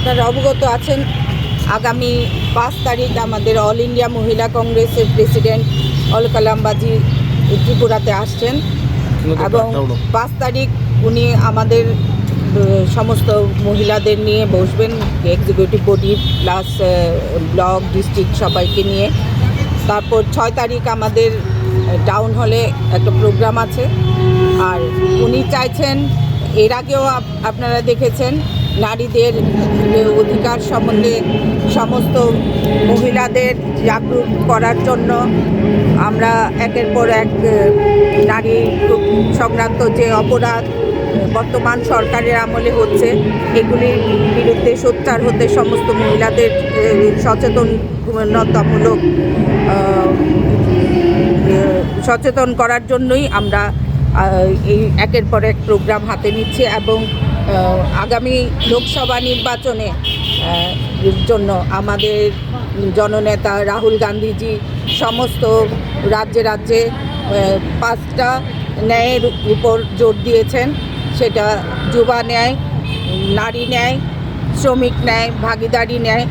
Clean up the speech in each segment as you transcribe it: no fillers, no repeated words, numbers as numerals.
আপনারা অবগত আছেন আগামী 5 তারিখ আমাদের অল ইন্ডিয়া মহিলা কংগ্রেসের প্রেসিডেন্ট অলকা লাম্বাজি ত্রিপুরাতে আসছেন এবং 5 তারিখ উনি আমাদের সমস্ত মহিলাদের নিয়ে বসবেন, executive body plus block district সবাইকে নিয়ে। তারপর 6 তারিখ আমাদের টাউন হলে একটা প্রোগ্রাম আছে। আর উনি চাইছেন, এর আগেও আপনারা দেখেছেন, নারীদের অধিকার সম্বন্ধে সমস্ত মহিলাদের জাগরুক করার জন্য আমরা একের পর এক নারী সংক্রান্ত যে অপরাধ বর্তমান সরকারের আমলে হচ্ছে এগুলির বিরুদ্ধে সোচ্চার হতে সমস্ত মহিলাদের সচেতন করার জন্যই আমরা এই একের পর এক প্রোগ্রাম হাতে নিচ্ছি এবং আগামী লোকসভা নির্বাচনে জন্য আমাদের জননেতা রাহুল গান্ধীজি সমস্ত রাজ্যে রাজ্যে 5টা ন্যায়ের উপর জোর দিয়েছেন। সেটা যুবা ন্যায়, নারী ন্যায়, শ্রমিক ন্যায়, ভাগিদারি ন্যায়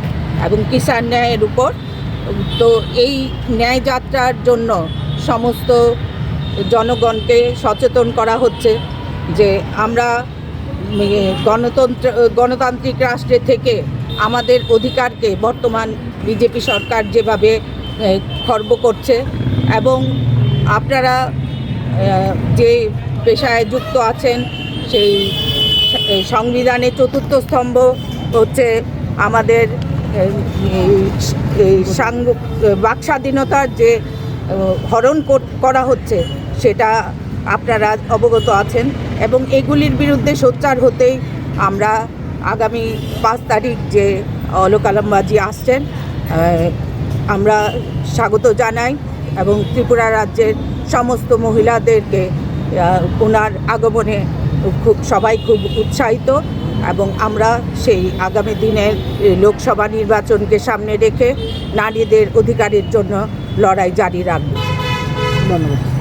এবং কিষাণ ন্যায়ের উপর। তো এই ন্যায় যাত্রার জন্য সমস্ত জনগণকে সচেতন করা হচ্ছে যে আমরা গণতান্ত্রিক রাষ্ট্রে থেকে আমাদের অধিকারকে বর্তমান বিজেপি সরকার যেভাবে খর্ব করছে এবং আপনারা যে পেশায় যুক্ত আছেন সেই সংবিধানের 4র্থ স্তম্ভ হচ্ছে আমাদের বাক স্বাধীনতার যে হরণ করা হচ্ছে সেটা আপনারা অবগত আছেন এবং এগুলির বিরুদ্ধে সোচ্চার হতেই আমরা আগামী 5 তারিখ যে অলকা লাম্বাজি আসছেন আমরা স্বাগত জানাই এবং ত্রিপুরা রাজ্যের সমস্ত মহিলাদেরকে ওনার আগমনে সবাই খুব উৎসাহিত এবং আমরা সেই আগামী দিনের লোকসভা নির্বাচনকে সামনে রেখে নারীদের অধিকারের জন্য লড়াই জারি রাখব। ধন্যবাদ।